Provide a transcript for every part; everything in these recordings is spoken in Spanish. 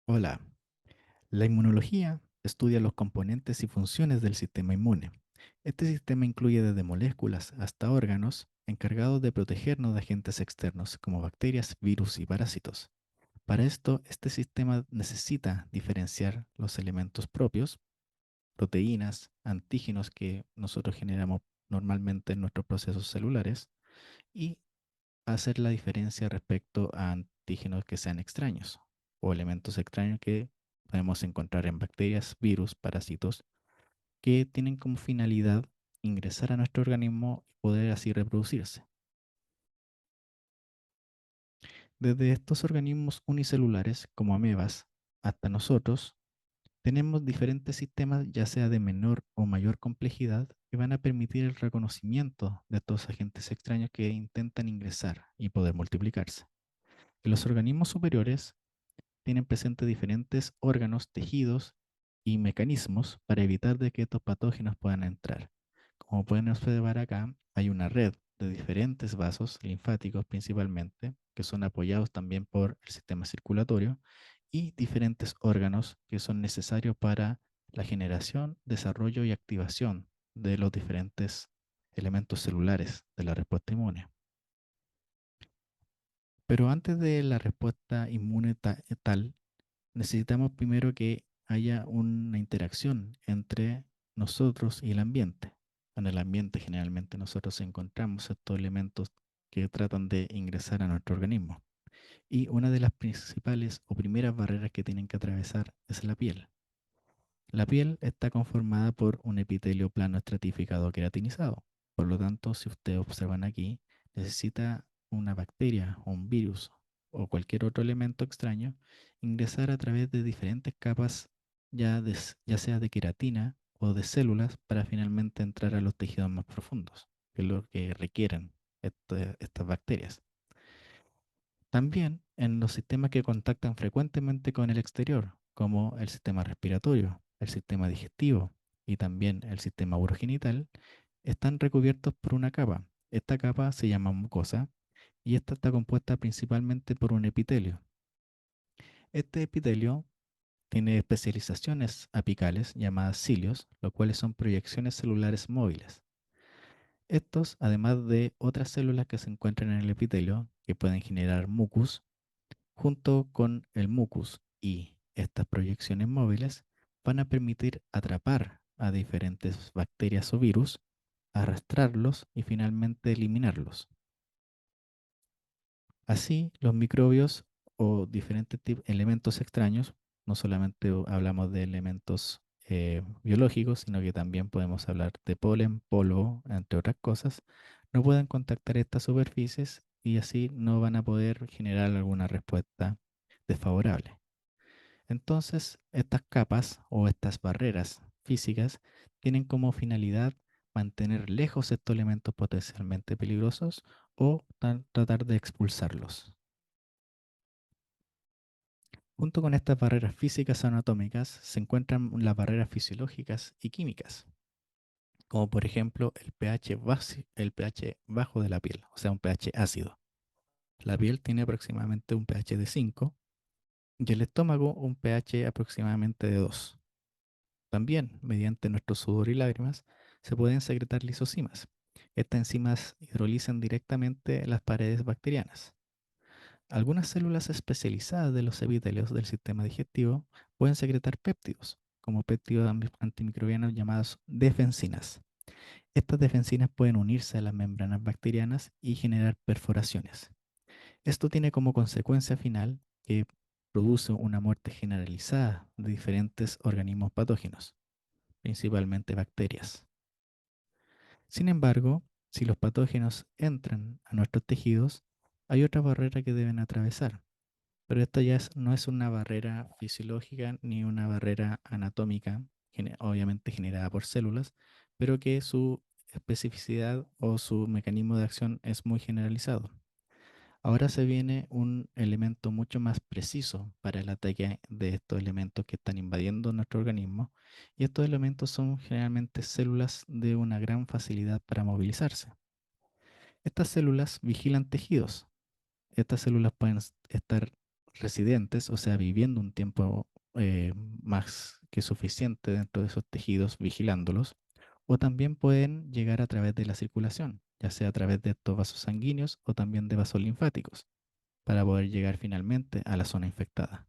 Hola, la inmunología estudia los componentes y funciones del sistema inmune. Este sistema incluye desde moléculas hasta órganos encargados de protegernos de agentes externos como bacterias, virus y parásitos. Para esto, este sistema necesita diferenciar los elementos propios, proteínas, antígenos que nosotros generamos normalmente en nuestros procesos celulares y hacer la diferencia respecto a antígenos que sean extraños o elementos extraños que podemos encontrar en bacterias, virus, parásitos, que tienen como finalidad ingresar a nuestro organismo y poder así reproducirse. Desde estos organismos unicelulares, como amebas, hasta nosotros, tenemos diferentes sistemas, ya sea de menor o mayor complejidad, que van a permitir el reconocimiento de estos agentes extraños que intentan ingresar y poder multiplicarse. En los organismos superiores tienen presentes diferentes órganos, tejidos y mecanismos para evitar de que estos patógenos puedan entrar. Como pueden observar acá, hay una red de diferentes vasos linfáticos principalmente, que son apoyados también por el sistema circulatorio, y diferentes órganos que son necesarios para la generación, desarrollo y activación de los diferentes elementos celulares de la respuesta inmune. Pero antes de la respuesta inmune tal, necesitamos primero que haya una interacción entre nosotros y el ambiente. En el ambiente generalmente nosotros encontramos estos elementos que tratan de ingresar a nuestro organismo. Y una de las principales o primeras barreras que tienen que atravesar es la piel. La piel está conformada por un epitelio plano estratificado queratinizado. Por lo tanto, si ustedes observan aquí, necesita una bacteria o un virus o cualquier otro elemento extraño ingresar a través de diferentes capas, ya sea de queratina o de células, para finalmente entrar a los tejidos más profundos, que es lo que requieren estas bacterias. También en los sistemas que contactan frecuentemente con el exterior, como el sistema respiratorio, el sistema digestivo y también el sistema urogenital, están recubiertos por una capa. Esta capa se llama mucosa y esta está compuesta principalmente por un epitelio. Este epitelio tiene especializaciones apicales llamadas cilios, los cuales son proyecciones celulares móviles. Estos, además de otras células que se encuentran en el epitelio, que pueden generar mucus, junto con el mucus y estas proyecciones móviles, van a permitir atrapar a diferentes bacterias o virus, arrastrarlos y finalmente eliminarlos. Así, los microbios o diferentes elementos extraños, no solamente hablamos de elementos biológicos, sino que también podemos hablar de polen, polvo, entre otras cosas, no pueden contactar estas superficies y así no van a poder generar alguna respuesta desfavorable. Entonces, estas capas o estas barreras físicas tienen como finalidad mantener lejos estos elementos potencialmente peligrosos o tratar de expulsarlos. Junto con estas barreras físicas anatómicas se encuentran las barreras fisiológicas y químicas, como por ejemplo el pH bajo de la piel, o sea, un pH ácido. La piel tiene aproximadamente un pH de 5 y el estómago un pH aproximadamente de 2. También, mediante nuestro sudor y lágrimas, se pueden secretar lisosimas. Estas enzimas hidrolizan directamente las paredes bacterianas. Algunas células especializadas de los epitelios del sistema digestivo pueden secretar péptidos, como péptidos antimicrobianos llamados defensinas. Estas defensinas pueden unirse a las membranas bacterianas y generar perforaciones. Esto tiene como consecuencia final que produce una muerte generalizada de diferentes organismos patógenos, principalmente bacterias. Sin embargo, si los patógenos entran a nuestros tejidos, hay otra barrera que deben atravesar, pero esta ya no es una barrera fisiológica ni una barrera anatómica, obviamente generada por células, pero que su especificidad o su mecanismo de acción es muy generalizado. Ahora se viene un elemento mucho más preciso para el ataque de estos elementos que están invadiendo nuestro organismo, y estos elementos son generalmente células de una gran facilidad para movilizarse. Estas células vigilan tejidos. Estas células pueden estar residentes, o sea, viviendo un tiempo más que suficiente dentro de esos tejidos, vigilándolos, o también pueden llegar a través de la circulación, ya sea a través de estos vasos sanguíneos o también de vasos linfáticos, para poder llegar finalmente a la zona infectada.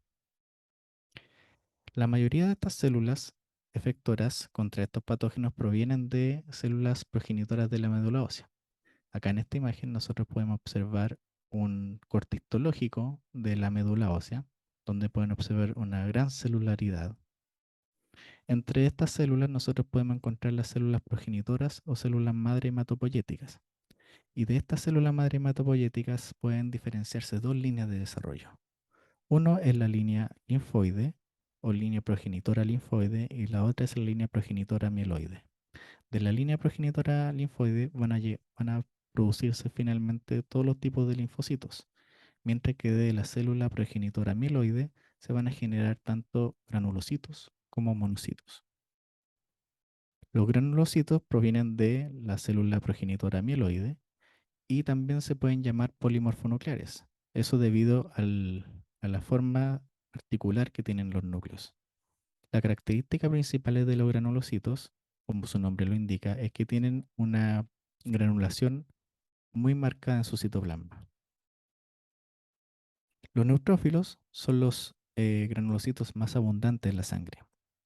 La mayoría de estas células efectoras contra estos patógenos provienen de células progenitoras de la médula ósea. Acá en esta imagen nosotros podemos observar un corte histológico de la médula ósea, donde pueden observar una gran celularidad. Entre estas células nosotros podemos encontrar las células progenitoras o células madre hematopoyéticas. Y de estas células madre hematopoyéticas pueden diferenciarse dos líneas de desarrollo. Uno es la línea linfoide o línea progenitora linfoide y la otra es la línea progenitora mieloide. De la línea progenitora linfoide van a producirse finalmente todos los tipos de linfocitos, mientras que de la célula progenitora mieloide se van a generar tanto granulocitos como monocitos. Los granulocitos provienen de la célula progenitora mieloide y también se pueden llamar polimorfonucleares. Eso debido a la forma articular que tienen los núcleos. La característica principal de los granulocitos, como su nombre lo indica, es que tienen una granulación muy marcada en su citoplasma. Los neutrófilos son los granulocitos más abundantes en la sangre.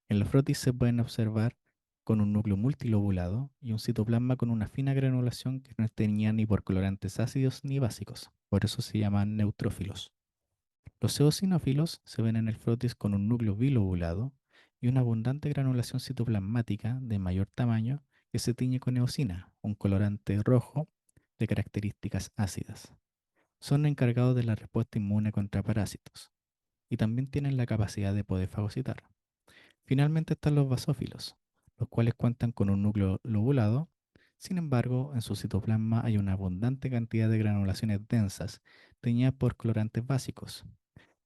En la frotis se pueden observar con un núcleo multilobulado y un citoplasma con una fina granulación que no es teñida ni por colorantes ácidos ni básicos. Por eso se llaman neutrófilos. Los eosinófilos se ven en el frotis con un núcleo bilobulado y una abundante granulación citoplasmática de mayor tamaño que se tiñe con eosina, un colorante rojo de características ácidas. Son encargados de la respuesta inmune contra parásitos y también tienen la capacidad de poder fagocitar. Finalmente están los basófilos, los cuales cuentan con un núcleo lobulado. Sin embargo, en su citoplasma hay una abundante cantidad de granulaciones densas, teñidas por colorantes básicos.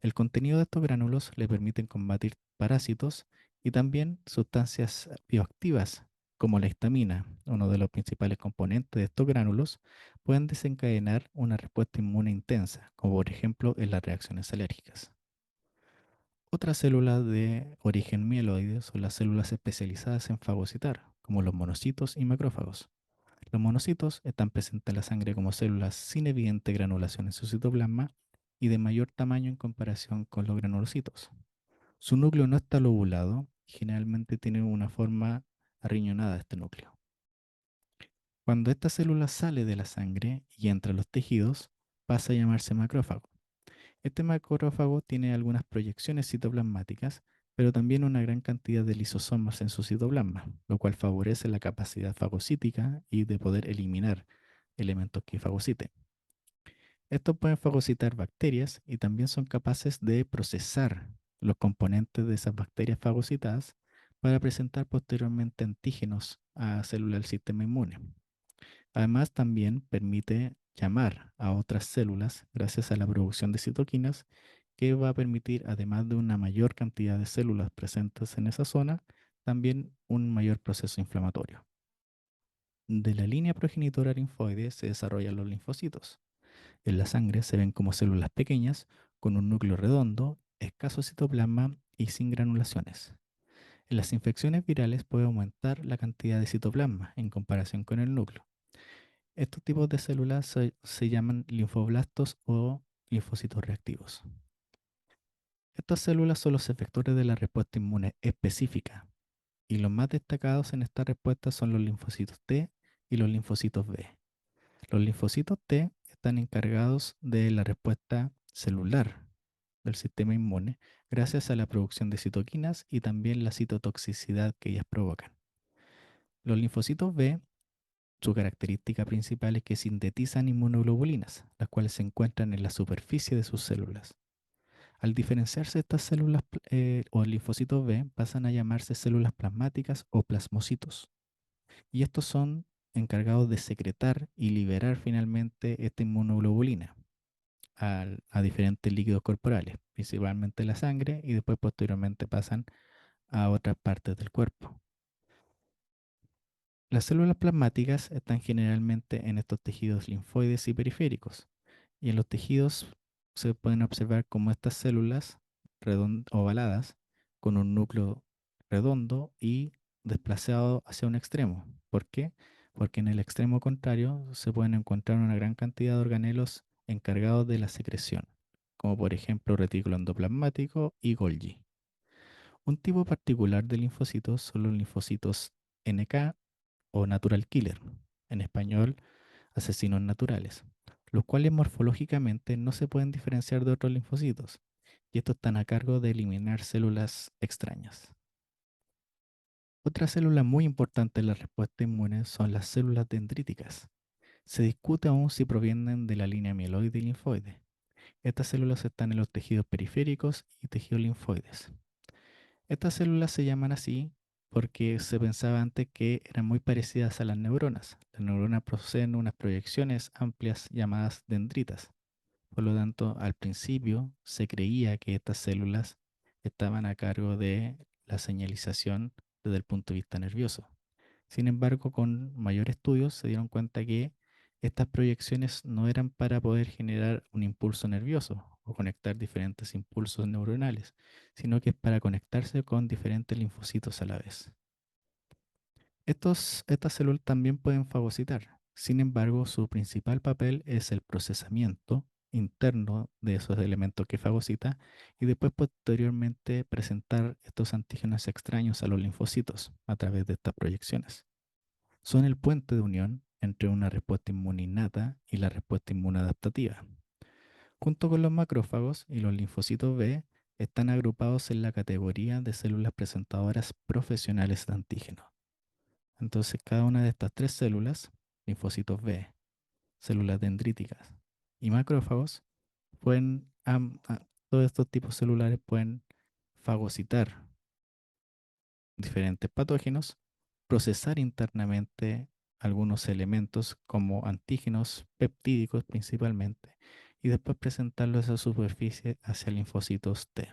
El contenido de estos gránulos le permiten combatir parásitos y también sustancias bioactivas, como la histamina, uno de los principales componentes de estos gránulos, pueden desencadenar una respuesta inmune intensa, como por ejemplo en las reacciones alérgicas. Otras células de origen mieloide son las células especializadas en fagocitar, como los monocitos y macrófagos. Los monocitos están presentes en la sangre como células sin evidente granulación en su citoplasma y de mayor tamaño en comparación con los granulocitos. Su núcleo no está lobulado y generalmente tiene una forma arriñonada este núcleo. Cuando esta célula sale de la sangre y entra a los tejidos, pasa a llamarse macrófago. Este macrófago tiene algunas proyecciones citoplasmáticas, pero también una gran cantidad de lisosomas en su citoplasma, lo cual favorece la capacidad fagocítica y de poder eliminar elementos que fagociten. Estos pueden fagocitar bacterias y también son capaces de procesar los componentes de esas bacterias fagocitadas para presentar posteriormente antígenos a células del sistema inmune. Además, también permite llamar a otras células gracias a la producción de citoquinas que va a permitir, además de una mayor cantidad de células presentes en esa zona, también un mayor proceso inflamatorio. De la línea progenitora linfoide se desarrollan los linfocitos. En la sangre se ven como células pequeñas con un núcleo redondo, escaso citoplasma y sin granulaciones. En las infecciones virales puede aumentar la cantidad de citoplasma en comparación con el núcleo. Estos tipos de células se llaman linfoblastos o linfocitos reactivos. Estas células son los efectores de la respuesta inmune específica y los más destacados en esta respuesta son los linfocitos T y los linfocitos B. Los linfocitos T están encargados de la respuesta celular del sistema inmune gracias a la producción de citoquinas y también la citotoxicidad que ellas provocan. Los linfocitos B, su característica principal es que sintetizan inmunoglobulinas, las cuales se encuentran en la superficie de sus células. Al diferenciarse estas células o linfocitos B, pasan a llamarse células plasmáticas o plasmocitos. Y estos son encargados de secretar y liberar finalmente esta inmunoglobulina a diferentes líquidos corporales, principalmente la sangre, y después posteriormente pasan a otras partes del cuerpo. Las células plasmáticas están generalmente en estos tejidos linfoides y periféricos, y en los tejidos se pueden observar como estas células ovaladas con un núcleo redondo y desplazado hacia un extremo. ¿Por qué? Porque en el extremo contrario se pueden encontrar una gran cantidad de organelos encargados de la secreción, como por ejemplo retículo endoplasmático y Golgi. Un tipo particular de linfocitos son los linfocitos NK o natural killer, en español asesinos naturales, los cuales morfológicamente no se pueden diferenciar de otros linfocitos, y estos están a cargo de eliminar células extrañas. Otra célula muy importante en la respuesta inmune son las células dendríticas. Se discute aún si provienen de la línea mieloide y linfoide. Estas células están en los tejidos periféricos y tejidos linfoides. Estas células se llaman así porque se pensaba antes que eran muy parecidas a las neuronas. Las neuronas poseen unas proyecciones amplias llamadas dendritas. Por lo tanto, al principio se creía que estas células estaban a cargo de la señalización desde el punto de vista nervioso. Sin embargo, con mayor estudios se dieron cuenta que estas proyecciones no eran para poder generar un impulso nervioso o conectar diferentes impulsos neuronales, sino que es para conectarse con diferentes linfocitos a la vez. Estas células también pueden fagocitar. Sin embargo, su principal papel es el procesamiento interno de esos elementos que fagocita y después posteriormente presentar estos antígenos extraños a los linfocitos a través de estas proyecciones. Son el puente de unión entre una respuesta inmune innata y la respuesta inmune adaptativa. Junto con los macrófagos y los linfocitos B, están agrupados en la categoría de células presentadoras profesionales de antígenos. Entonces, cada una de estas tres células, linfocitos B, células dendríticas y macrófagos, todos estos tipos celulares pueden fagocitar diferentes patógenos, procesar internamente algunos elementos como antígenos peptídicos principalmente, y después presentarlos a esa superficie hacia linfocitos T.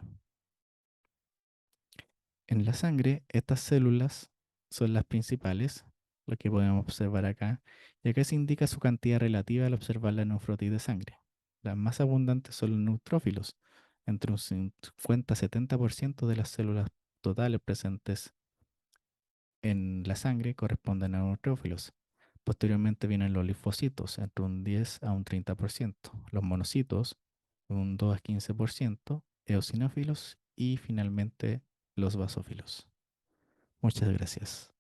En la sangre, estas células son las principales, lo que podemos observar acá, y acá se indica su cantidad relativa al observar la nefrotis de sangre. Las más abundantes son los neutrófilos, entre un 50-70% de las células totales presentes en la sangre corresponden a neutrófilos. Posteriormente vienen los linfocitos, entre un 10 a un 30%, los monocitos, un 2 a 15%, eosinófilos y finalmente los basófilos. Muchas gracias.